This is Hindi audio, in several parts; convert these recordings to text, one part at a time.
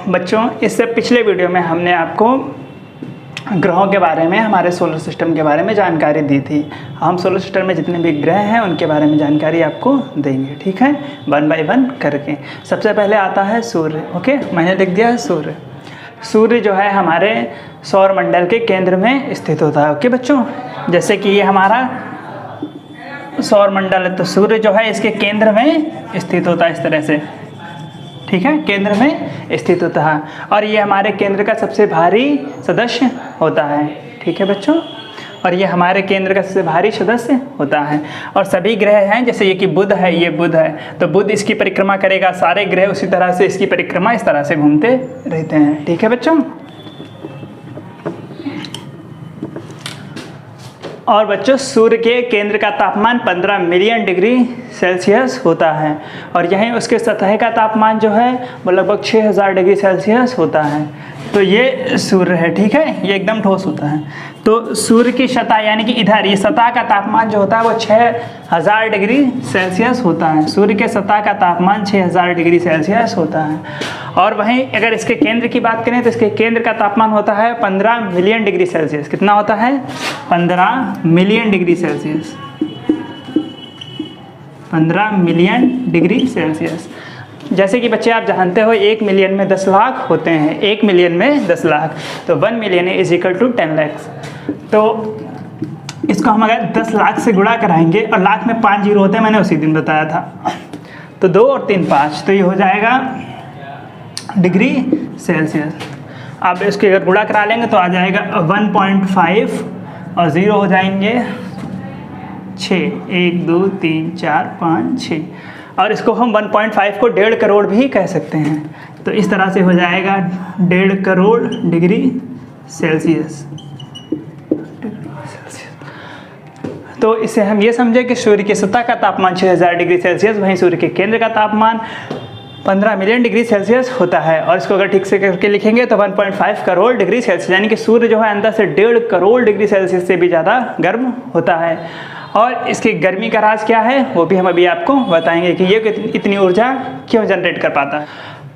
बच्चों, इससे पिछले वीडियो में हमने आपको ग्रहों के बारे में, हमारे सोलर सिस्टम के बारे में जानकारी दी थी। हम सोलर सिस्टम में जितने भी ग्रह हैं उनके बारे में जानकारी आपको देंगे, ठीक है, 1 बाय 1 करके। सबसे पहले आता है सूर्य। ओके, मैंने लिख दिया है सूर्य। सूर्य जो है हमारे सौर मंडल के केंद्र में स्थित होता है। ओके बच्चों, जैसे कि ये हमारा सौर मंडल है तो सूर्य जो है इसके केंद्र में स्थित होता है, इस तरह से, ठीक है, केंद्र में स्थित होता है। और ये हमारे केंद्र का सबसे भारी सदस्य होता है, ठीक है बच्चों, और ये हमारे केंद्र का सबसे भारी सदस्य होता है। और सभी ग्रह हैं, जैसे ये कि बुध है, ये बुध है तो बुध इसकी परिक्रमा करेगा, सारे ग्रह उसी तरह से इसकी परिक्रमा इस तरह से घूमते रहते हैं, ठीक है बच्चों। और बच्चों, सूर्य के केंद्र का तापमान 15 मिलियन डिग्री सेल्सियस होता है और यहीं उसके सतह का तापमान जो है वो लगभग 6000 डिग्री सेल्सियस होता है। तो ये सूर्य है, ठीक है, ये एकदम ठोस होता है। तो सूर्य की सतह यानी कि इधर ये सतह का तापमान जो होता है वो 6000 डिग्री सेल्सियस होता है। सूर्य के सतह का तापमान 6000 डिग्री सेल्सियस होता है। और वहीं अगर इसके केंद्र की बात करें तो इसके केंद्र का तापमान होता है 15 मिलियन डिग्री सेल्सियस। कितना होता है? 15 million degree Celsius. 15 million degree Celsius. जैसे कि बच्चे आप जानते हो 1 मिलियन में 10 लाख होते हैं, 1 मिलियन में 10 लाख, तो 1 million is equal to 10 lakh. तो इसको हम अगर 10 लाख से गुणा कराएंगे और लाख में 5 जीरो होते हैं, मैंने उसी दिन बताया था, तो 2 और 3 5, तो ये हो जाएगा डिग्री सेल्सियस। अब इसके अगर गुणा करा लेंगे तो आ जाएगा 1.5 और 0 हो जाएंगे 6, 1 2 3 4 5 6, और इसको हम 1.5 को 1.5 करोड़ भी कह सकते हैं। तो इस तरह से हो जाएगा 1.5 करोड़ डिग्री सेल्सियस। तो इससे हम ये समझे कि सूर्य की सतह का तापमान 6000 डिग्री सेल्सियस, वहीं सूर्य के केंद्र का तापमान 15 मिलियन डिग्री सेल्सियस होता है। और इसको अगर ठीक से करके लिखेंगे तो 1.5 करोड़ डिग्री सेल्सियस, यानी कि सूर्य जो है अंदर से 1.5 करोड़ डिग्री सेल्सियस से भी ज़्यादा गर्म होता है। और इसकी गर्मी का राज क्या है वो भी हम अभी आपको बताएंगे कि ये इतनी ऊर्जा क्यों जनरेट कर पाता है।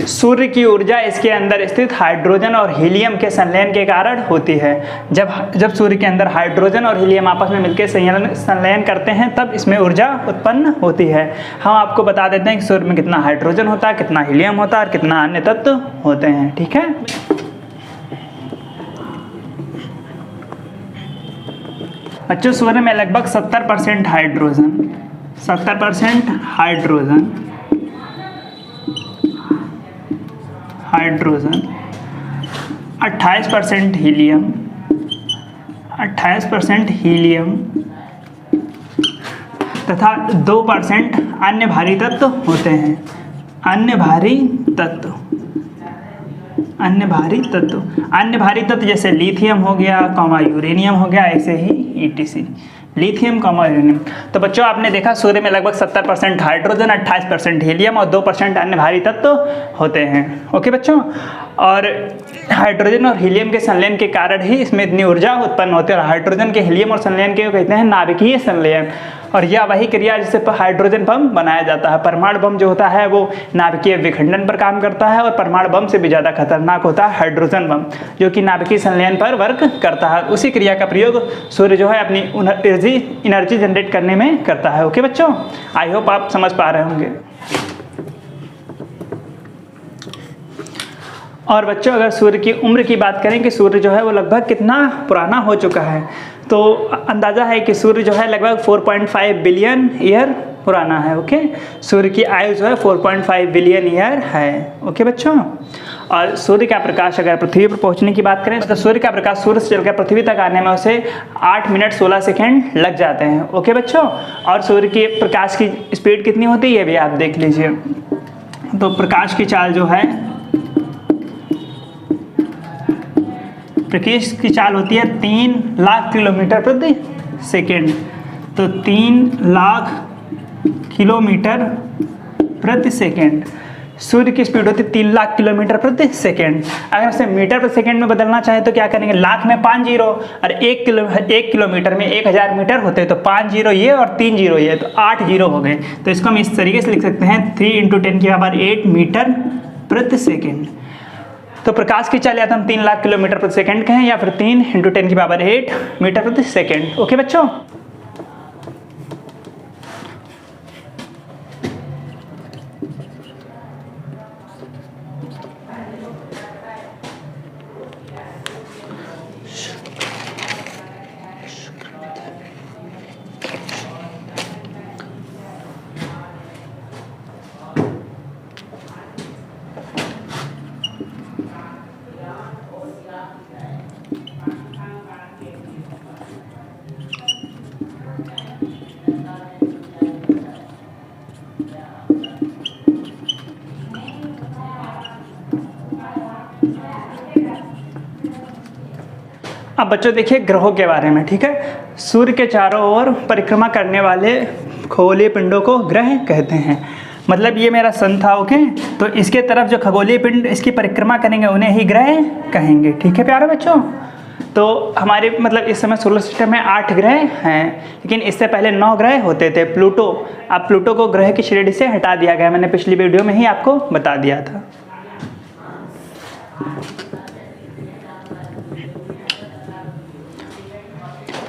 सूर्य की ऊर्जा इसके अंदर स्थित हाइड्रोजन और हीलियम के संलयन के कारण होती है। जब सूर्य के अंदर हाइड्रोजन और हीलियम आपस में मिलकर संलयन करते हैं तब इसमें ऊर्जा उत्पन्न होती है। हम आपको बता देते हैं कि सूर्य में कितना हाइड्रोजन होता है, कितना हीलियम होता है और कितना अन्य तत्व होते हैं, ठीक है। बच्चों, सूर्य में लगभग 70% हाइड्रोजन, 70% हाइड्रोजन, 28% हीलियम, 28% हीलियम तथा 2% अन्य भारी तत्व होते हैं। अन्य भारी तत्व, अन्य भारी तत्व, अन्य भारी तत्व जैसे लिथियम हो गया, यूरेनियम हो गया, ऐसे ही ETC, लिथियम, यूरेनियम। तो बच्चों, आपने देखा सूर्य में लगभग 70% हाइड्रोजन, 28% हीलियम और 2% अन्य भारी तत्व होते हैं। ओके बच्चों, और हाइड्रोजन और हीलियम के संलयन के कारण ही इसमें इतनी ऊर्जा उत्पन्न होती है। और हाइड्रोजन के हीलियम और संलयन के कहते हैं नाभिकीय संलयन, और यह वही क्रिया जिससे हाइड्रोजन बम बनाया जाता है। परमाणु बम जो होता है वो नाभिकीय विखंडन पर काम करता है, और परमाणु बम से भी ज़्यादा खतरनाक होता है हाइड्रोजन बम, जो कि नाभिकीय संलयन पर वर्क करता है। उसी क्रिया का प्रयोग सूर्य जो है अपनी एनर्जी जनरेट करने में करता है। ओके बच्चों, आई होप आप समझ पा रहे होंगे। और बच्चों, अगर सूर्य की उम्र की बात करें कि सूर्य जो है वो लगभग कितना पुराना हो चुका है, तो अंदाज़ा है कि सूर्य जो है लगभग 4.5 बिलियन ईयर पुराना है। ओके, सूर्य की आयु जो है 4.5 बिलियन ईयर है। ओके बच्चों, और सूर्य का प्रकाश अगर पृथ्वी पर पहुंचने की बात करें तो सूर्य का प्रकाश सूर्य से चलकर पृथ्वी तक आने में उसे 8 मिनट 16 सेकेंड लग जाते हैं। ओके बच्चों, और सूर्य के प्रकाश की स्पीड कितनी होती है भी आप देख लीजिए। तो प्रकाश की चाल जो है, प्रकाश की चाल होती है 3 लाख किलोमीटर प्रति सेकेंड। तो 3 लाख किलोमीटर प्रति सेकेंड। सूर्य की स्पीड होती है 3 लाख किलोमीटर प्रति सेकेंड। अगर इसे मीटर प्रति सेकेंड में बदलना चाहे तो क्या करेंगे, लाख में 5 जीरो, और 1 किलोमीटर में 1000 मीटर होते हैं, तो 5 जीरो ये और 3 जीरो ये, तो 8 जीरो हो गए। तो इसको हम इस तरीके से लिख सकते हैं 3 × 10⁸ मीटर प्रति सेकेंड। तो प्रकाश की चाल या तो हम 3 लाख किलोमीटर प्रति सेकंड कहें या फिर 3 × 10⁸ मीटर प्रति सेकंड। ओके बच्चों। अब बच्चों देखिए ग्रहों के बारे में, ठीक है। सूर्य के चारों ओर परिक्रमा करने वाले खगोलीय पिंडों को ग्रह कहते हैं। मतलब ये मेरा सन था, ओके, तो इसके तरफ जो खगोलीय पिंड इसकी परिक्रमा करेंगे उन्हें ही ग्रह कहेंगे, ठीक है प्यारे बच्चों। तो हमारे मतलब इस समय सोलर सिस्टम में 8 ग्रह हैं, लेकिन इससे पहले 9 ग्रह होते थे। प्लूटो, अब प्लूटो को ग्रह की श्रेणी से हटा दिया गया, मैंने पिछली वीडियो में ही आपको बता दिया था।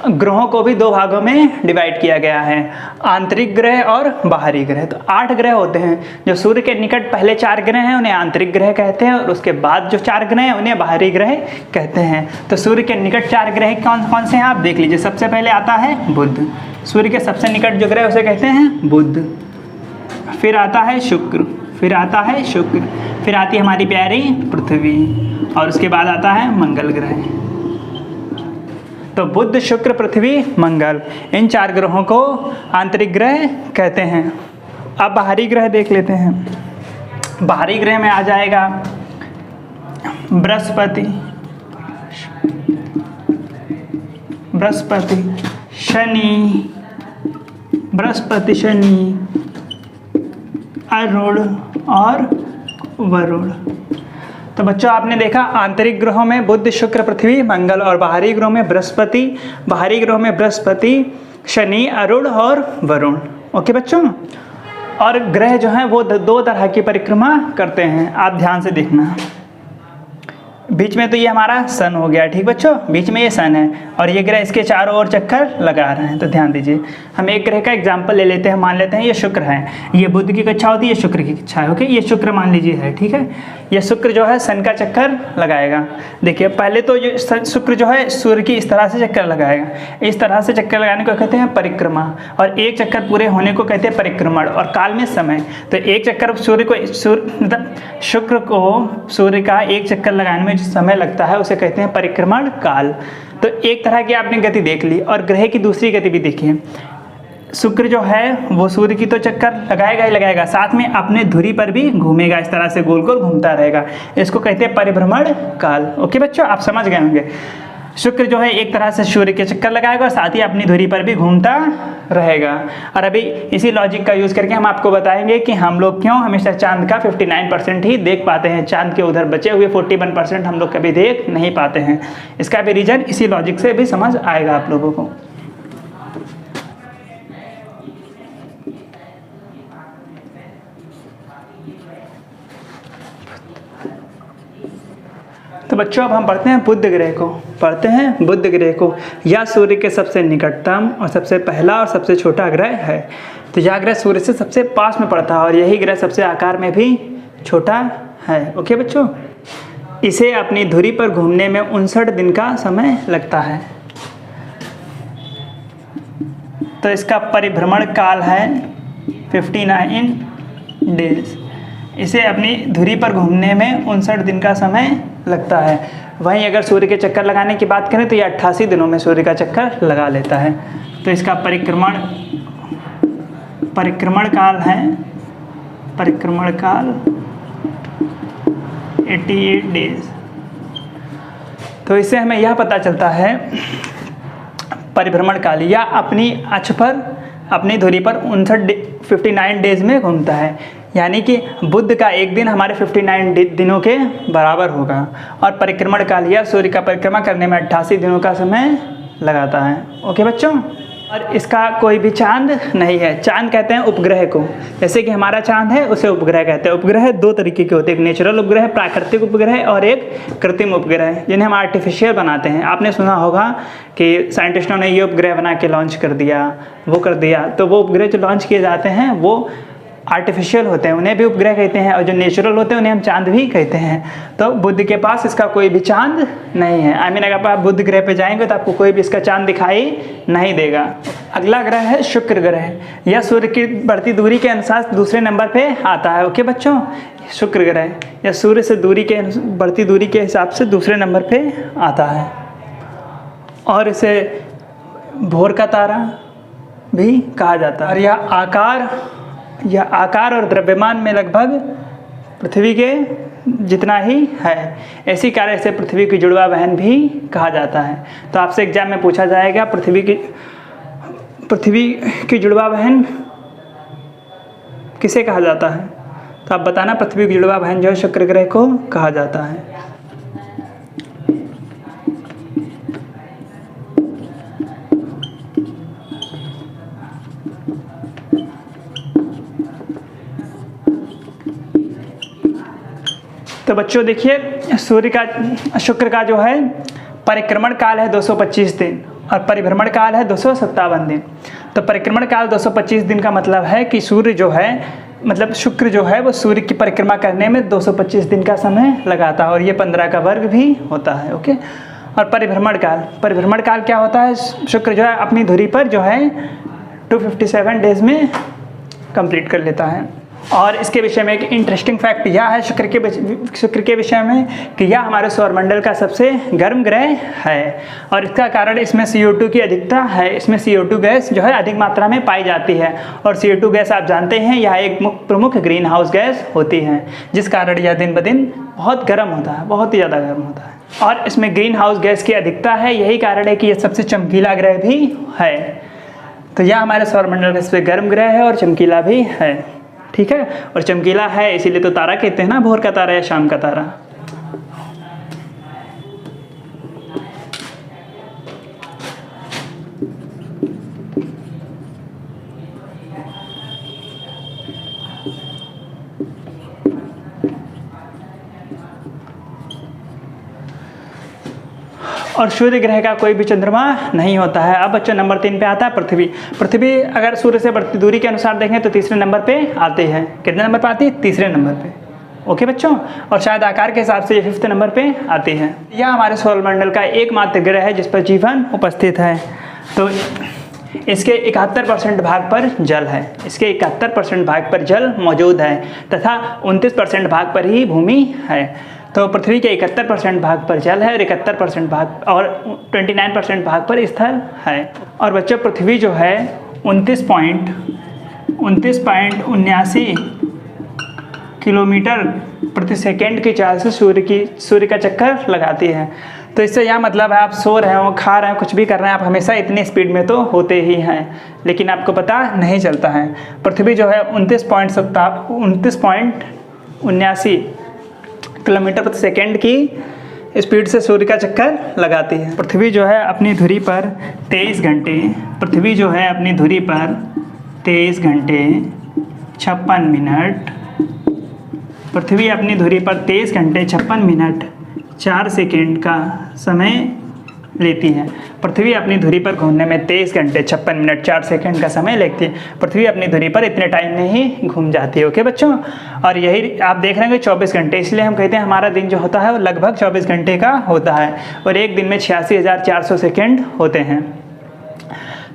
ग्रहों को भी 2 भागों में डिवाइड किया गया है, आंतरिक ग्रह और बाहरी ग्रह। तो 8 ग्रह होते हैं। जो सूर्य के निकट पहले 4 ग्रह हैं उन्हें आंतरिक ग्रह कहते हैं, और उसके बाद जो 4 ग्रह हैं उन्हें बाहरी ग्रह कहते हैं। तो सूर्य के निकट 4 ग्रह कौन कौन से हैं आप देख लीजिए। सबसे पहले आता है बुध, सूर्य के सबसे निकट जो ग्रह उसे कहते हैं बुध। फिर आता है शुक्र, फिर आता है शुक्र, फिर आती है हमारी प्यारी पृथ्वी, और उसके बाद आता है मंगल ग्रह। तो बुध, शुक्र, पृथ्वी, मंगल, इन 4 ग्रहों को आंतरिक ग्रह कहते हैं। अब बाहरी ग्रह देख लेते हैं। बाहरी ग्रह में आ जाएगा बृहस्पति, बृहस्पति, शनि, बृहस्पति, शनि, अरुण और वरुण। तो बच्चों आपने देखा आंतरिक ग्रहों में बुध, शुक्र, पृथ्वी, मंगल, और बाहरी ग्रहों में बृहस्पति, बाहरी ग्रहों में बृहस्पति, शनि, अरुण और वरुण। ओके बच्चों। और ग्रह जो हैं वो 2 तरह की परिक्रमा करते हैं, आप ध्यान से देखना। बीच में तो ये हमारा सन हो गया, ठीक बच्चों, बीच में ये सन है, और ये ग्रह इसके चारों ओर चक्कर लगा रहे हैं। तो ध्यान दीजिए, हम एक ग्रह का एग्जाम्पल ले लेते हैं। मान लेते हैं ये शुक्र है, ये बुध की कक्षा होती है, ये शुक्र की कक्षा है। ओके, ये शुक्र मान लीजिए है, ठीक है। ये शुक्र जो है सन का चक्कर लगाएगा। देखिए पहले तो ये शुक्र जो है सूर्य की इस तरह से चक्कर लगाएगा, इस तरह से चक्कर लगाने को कहते हैं परिक्रमा, और एक चक्कर पूरे होने को कहते हैं परिक्रमण, और काल में समय। तो एक चक्कर सूर्य को मतलब शुक्र को सूर्य का एक चक्कर लगाने में जो समय लगता है उसे कहते हैं परिक्रमण काल। तो एक तरह की आपने गति देख ली, और ग्रह की दूसरी गति भी देखिए। शुक्र जो है वो सूर्य की तो चक्कर लगाएगा ही लगाएगा, साथ में अपने धुरी पर भी घूमेगा, इस तरह से गोल गोल घूमता रहेगा। इसको कहते हैं परिभ्रमण काल। ओके बच्चों, आप समझ गए होंगे। शुक्र जो है एक तरह से सूर्य के चक्कर लगाएगा और साथ ही अपनी धुरी पर भी घूमता रहेगा। और अभी इसी लॉजिक का यूज़ करके हम आपको बताएंगे कि हम लोग क्यों हमेशा चांद का 59% ही देख पाते हैं, चांद के उधर बचे हुए 41% हम लोग कभी देख नहीं पाते हैं। इसका भी रीज़न इसी लॉजिक से भी समझ आएगा आप लोगों को। तो बच्चों अब हम पढ़ते हैं बुध ग्रह को, पढ़ते हैं बुध ग्रह को। यह सूर्य के सबसे निकटतम और सबसे पहला और सबसे छोटा ग्रह है। तो यह ग्रह सूर्य से सबसे पास में पड़ता है और यही ग्रह सबसे आकार में भी छोटा है। ओके बच्चों, इसे अपनी धुरी पर घूमने में 59 दिन का समय लगता है। तो इसका परिभ्रमण काल है 59 डेज। इसे अपनी धुरी पर घूमने में 59 दिन का समय लगता है। वहीं अगर सूर्य के चक्कर लगाने की बात करें तो ये 88 दिनों में सूर्य का चक्कर लगा लेता है। तो इसका परिक्रमण काल है, परिक्रमण काल 88 डेज। तो इससे हमें यह पता चलता है परिभ्रमण काल या अपनी अक्ष पर अपनी धुरी पर 59 डेज में घूमता है। यानी कि बुध का एक दिन हमारे 59 दिनों के बराबर होगा और परिक्रमण काल या सूर्य का परिक्रमा करने में 88 दिनों का समय लगाता है। ओके बच्चों, और इसका कोई भी चांद नहीं है। चांद कहते हैं उपग्रह को, जैसे कि हमारा चांद है उसे उपग्रह कहते हैं। उपग्रह दो तरीके के होते हैं, एक नेचुरल उपग्रह, प्राकृतिक उपग्रह, और एक कृत्रिम उपग्रह जिन्हें हम आर्टिफिशियल बनाते हैं। आपने सुना होगा कि साइंटिस्टों ने ये उपग्रह बना के लॉन्च कर दिया, वो कर दिया। तो वो उपग्रह जो लॉन्च किए जाते हैं वो आर्टिफिशियल होते हैं, उन्हें भी उपग्रह कहते हैं, और जो नेचुरल होते हैं उन्हें हम चांद भी कहते हैं। तो बुध के पास इसका कोई भी चांद नहीं है। आई मीन अगर आप बुध ग्रह पे जाएंगे तो आपको कोई भी इसका चांद दिखाई नहीं देगा। अगला ग्रह है शुक्र ग्रह। यह सूर्य की बढ़ती दूरी के अनुसार दूसरे नंबर पे आता है। ओके बच्चों, शुक्र ग्रह या सूर्य से दूरी के बढ़ती दूरी के हिसाब से दूसरे नंबर पे आता है, और इसे भोर का तारा भी कहा जाता है। और यह आकार और द्रव्यमान में लगभग पृथ्वी के जितना ही है। इसी कारण से पृथ्वी की जुड़वा बहन भी कहा जाता है। तो आपसे एग्जाम में पूछा जाएगा पृथ्वी की जुड़वा बहन किसे कहा जाता है, तो आप बताना पृथ्वी की जुड़वा बहन जो है शुक्र ग्रह को कहा जाता है। तो बच्चों देखिए, शुक्र का जो है परिक्रमण काल है 225 दिन और परिभ्रमण काल है 257 दिन। तो परिक्रमण काल 225 दिन का मतलब है कि सूर्य जो है, मतलब शुक्र जो है वो सूर्य की परिक्रमा करने में 225 दिन का समय लगाता है, और ये 15 का वर्ग भी होता है। ओके। और परिभ्रमण काल क्या होता है, शुक्र जो है अपनी धुरी पर जो है 257 डेज में कंप्लीट कर लेता है। और इसके विषय में एक इंटरेस्टिंग फैक्ट यह है शुक्र के विषय में कि यह हमारे सौरमंडल का सबसे गर्म ग्रह है, और इसका कारण इसमें CO2 की अधिकता है। इसमें CO2 गैस जो है अधिक मात्रा में पाई जाती है, और CO2 गैस आप जानते हैं यह एक प्रमुख ग्रीन हाउस गैस होती है, जिस कारण यह दिन ब दिन बहुत गर्म होता है, बहुत ही ज़्यादा गर्म होता है। और इसमें ग्रीन हाउस गैस की अधिकता है, यही कारण है कि यह सबसे चमकीला ग्रह भी है। तो यह हमारे सौरमंडल का सबसे गर्म ग्रह है और चमकीला भी है। ठीक है, और चमकीला है इसीलिए तो तारा कहते हैं ना, भोर का तारा या शाम का तारा। और सूर्य ग्रह का कोई भी चंद्रमा नहीं होता है। अब बच्चों नंबर 3 पे आता है पृथ्वी अगर सूर्य से बढ़ती दूरी के अनुसार देखें तो तीसरे नंबर पे आती है। कितने नंबर पे आती है? तीसरे नंबर पे। ओके बच्चों, और शायद आकार के हिसाब से ये 5th नंबर पे आती है। यह हमारे सौरमंडल का एकमात्र ग्रह है जिस पर जीवन उपस्थित है। तो इसके 71% भाग पर जल है, इसके 71% भाग पर जल मौजूद है तथा 29% भाग पर ही भूमि है। तो पृथ्वी के 71% भाग पर जल है और 71% भाग और 29% भाग पर स्थल है। और बच्चों पृथ्वी जो है 29.79 किलोमीटर प्रति सेकेंड की चाल से सूर्य का चक्कर लगाती है। तो इससे यह मतलब है आप सो रहे हो, खा रहे हो, कुछ भी कर रहे हैं, आप हमेशा इतनी स्पीड में तो होते ही हैं, लेकिन आपको पता नहीं चलता है। पृथ्वी जो है 29.79 किलोमीटर प्रति सेकेंड की स्पीड से सूर्य का चक्कर लगाती है। पृथ्वी जो है अपनी धुरी पर 23 घंटे 56 मिनट पृथ्वी अपनी धुरी पर 23 घंटे 56 मिनट 4 सेकेंड का समय लेती है। पृथ्वी अपनी धुरी पर घूमने में 23 घंटे 56 मिनट 4 सेकेंड का समय लेती है। पृथ्वी अपनी धुरी पर इतने टाइम में ही घूम जाती है। ओके बच्चों, और यही आप देख रहे हैं 24 घंटे, इसलिए हम कहते हैं हमारा दिन जो होता है वो लगभग 24 घंटे का होता है, और एक दिन में 86,400 सेकेंड होते हैं।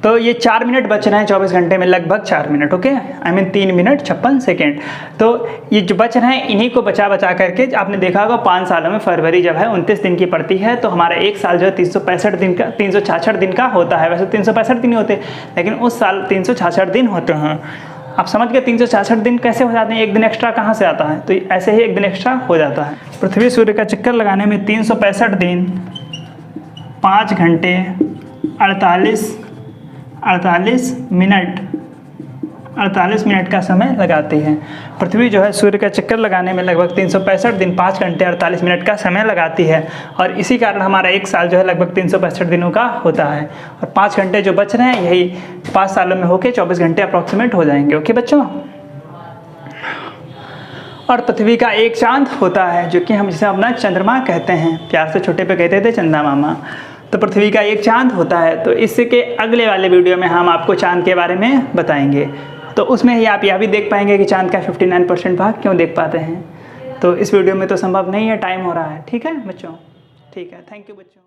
तो ये 4 मिनट बच रहे हैं 24 घंटे में, लगभग 4 minute. Okay, I mean 3 minute 56 second. तो ये जो बच रहे हैं इन्हीं को बचा करके आपने देखा होगा 5 सालों में फरवरी जब है 29 दिन की पड़ती है, तो हमारा एक साल जो है 366 दिन का होता है। वैसे 365 दिन ही होते, लेकिन उस साल 366 दिन होते हैं। आप समझ गए 366 दिन कैसे हो जाते हैं, एक दिन एक्स्ट्रा कहाँ से आता है? तो ऐसे ही एक दिन एक्स्ट्रा हो जाता है। पृथ्वी सूर्य का चक्कर लगाने में 365 दिन 5 घंटे 48 मिनट 48 मिनट का समय लगाती है। पृथ्वी जो है सूर्य का चक्कर लगाने में लगभग 365 दिन 5 घंटे 48 मिनट का समय लगाती है और इसी कारण हमारा एक साल जो है लगभग 365 दिनों का होता है और 5 घंटे जो बच रहे हैं यही 5 सालों में होके 24 घंटे अप्रॉक्सीमेट हो जाएंगे। ओके बच्चों। और पृथ्वी का एक चांद होता है जो कि हम जिसे अपना चंद्रमा कहते हैं, प्यार से छोटे पे कहते थे चंदा मामा। तो पृथ्वी का एक चांद होता है। तो इसके अगले वाले वीडियो में हम आपको चांद के बारे में बताएंगे। तो उसमें ही आप यह भी देख पाएंगे कि चांद का 59% भाग क्यों देख पाते हैं। तो इस वीडियो में तो संभव नहीं है, टाइम हो रहा है। ठीक है बच्चों, ठीक है, थैंक यू बच्चों।